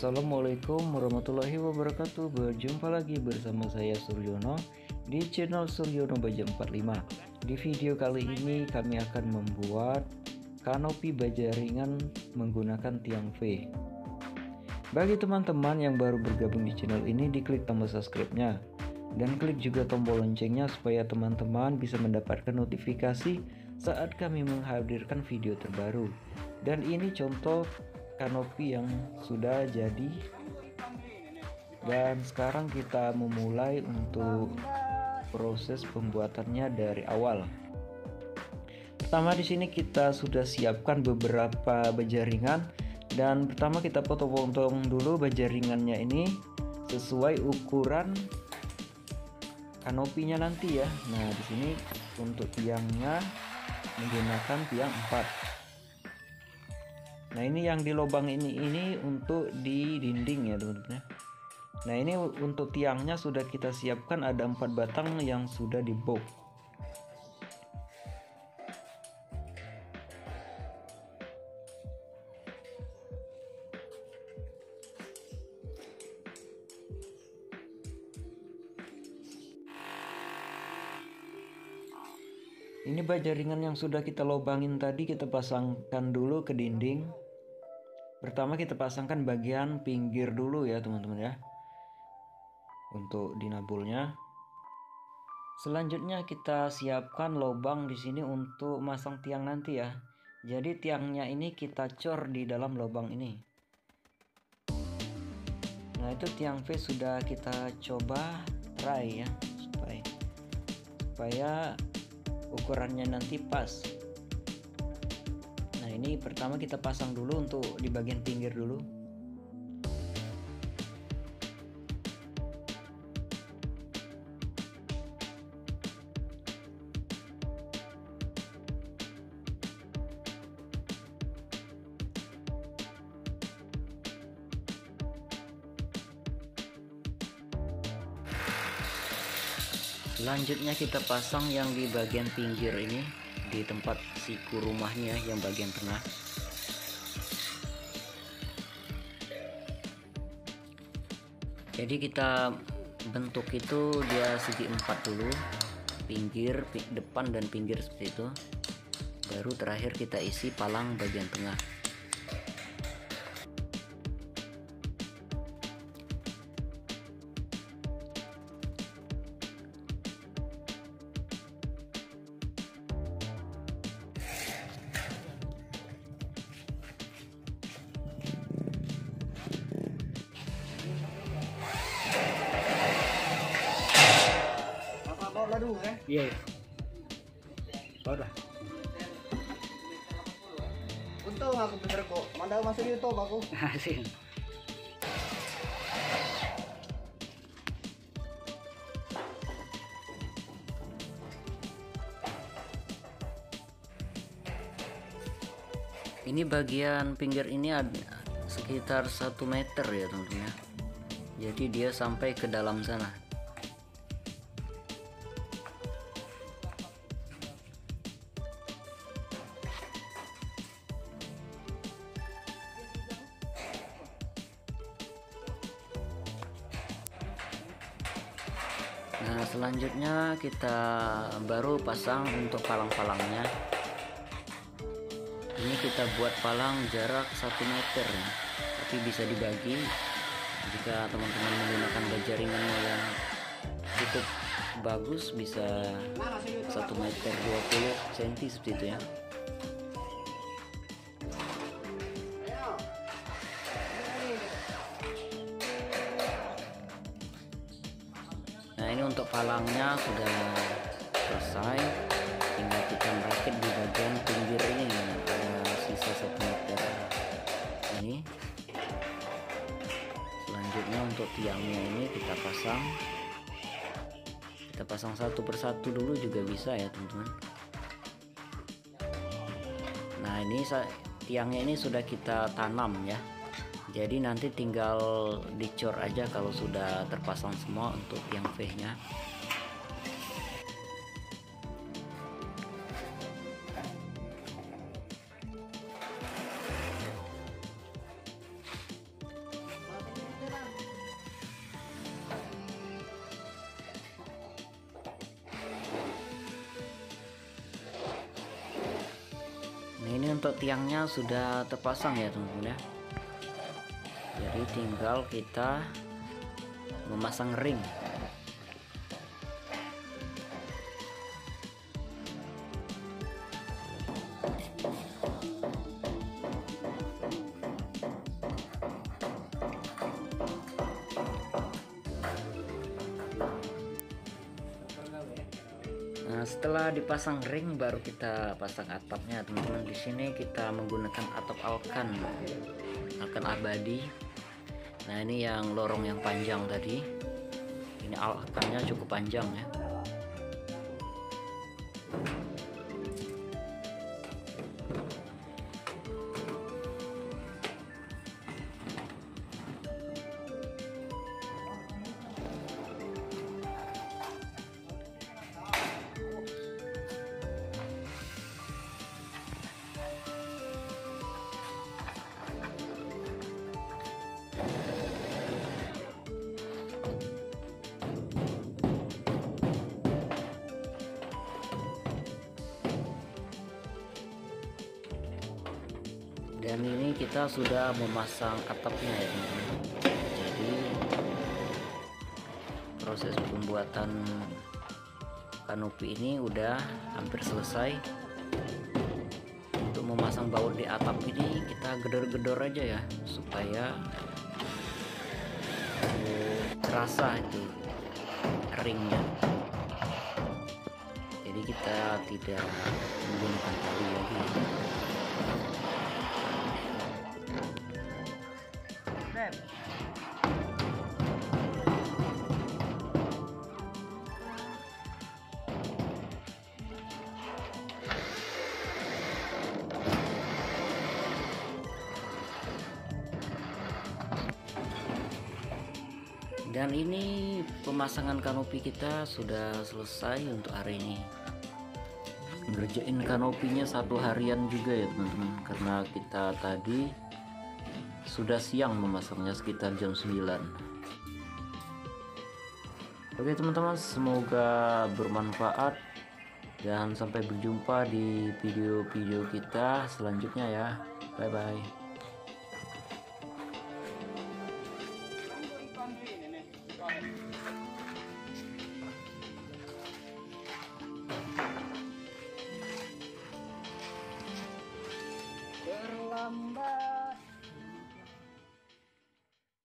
Assalamualaikum warahmatullahi wabarakatuh. Berjumpa lagi bersama saya Suryono di channel Suryono Baja 45. Di video kali ini kami akan membuat kanopi baja ringan menggunakan tiang V. Bagi teman-teman yang baru bergabung di channel ini, diklik tombol subscribe-nya dan klik juga tombol loncengnya supaya teman-teman bisa mendapatkan notifikasi saat kami menghadirkan video terbaru. Dan ini contoh kanopi yang sudah jadi, dan sekarang kita memulai untuk proses pembuatannya dari awal. Pertama di sini kita sudah siapkan beberapa baja ringan, dan pertama kita potong-potong dulu baja ringannya ini sesuai ukuran kanopinya nanti ya. Nah, di sini untuk tiangnya menggunakan tiang 4. Nah, ini yang di lubang ini untuk di dinding ya teman-teman. Nah, ini untuk tiangnya sudah kita siapkan, ada 4 batang yang sudah di box. Ini baja ringan yang sudah kita lubangin tadi kita pasangkan dulu ke dinding. Pertama kita pasangkan bagian pinggir dulu ya teman-teman ya, untuk dinabulnya. Selanjutnya kita siapkan lubang di sini untuk masang tiang nanti ya. Jadi tiangnya ini kita cor di dalam lubang ini. Nah, itu tiang V sudah kita coba try ya, supaya ukurannya nanti pas. Nah, ini pertama kita pasang dulu untuk di bagian pinggir dulu. Selanjutnya kita pasang yang di bagian pinggir ini, di tempat siku rumahnya yang bagian tengah. Jadi kita bentuk itu dia segi 4 dulu, pinggir, depan dan pinggir seperti itu. Baru terakhir kita isi palang bagian tengah. Iya. Sudah. Untung aku bener kok, mandal masuk YouTube aku. Hasil. Ini bagian pinggir ini ada sekitar 1 meter ya teman-teman ya. Jadi dia sampai ke dalam sana. Nah, selanjutnya kita baru pasang untuk palang-palangnya. Ini kita buat palang jarak 1 meter ya. Tapi bisa dibagi jika teman-teman menggunakan baja ringannya yang cukup bagus, bisa 1 meter 20 cm seperti itu ya. Nah, ini untuk palangnya sudah selesai, tinggal kita merakit di bagian pinggir ini. Ada sisa 1 meter ini. Selanjutnya untuk tiangnya ini kita pasang satu persatu dulu juga bisa ya teman-teman. Nah, ini tiangnya ini sudah kita tanam ya. Jadi nanti tinggal dicor aja kalau sudah terpasang semua untuk tiang V-nya. untuk tiangnya sudah terpasang ya teman-teman ya. Jadi tinggal kita memasang ring. Nah, setelah dipasang ring baru kita pasang atapnya teman-teman. Di sini kita menggunakan atap alkan abadi. Nah, ini yang lorong yang panjang tadi. Ini alkannya cukup panjang ya. Dan ini kita sudah memasang atapnya ya teman-teman. Jadi proses pembuatan kanopi ini udah hampir selesai. Untuk memasang baut di atap ini kita gedor-gedor aja ya, supaya terasa itu ringnya. Jadi kita tidak menggunakan tali lagi. Dan ini pemasangan kanopi kita sudah selesai untuk hari ini. Ngerjain kanopinya 1 harian juga ya teman-teman, karena kita tadi sudah siang memasangnya sekitar jam 9. Oke teman-teman, semoga bermanfaat dan sampai berjumpa di video-video kita selanjutnya ya. Bye bye. Terlambat.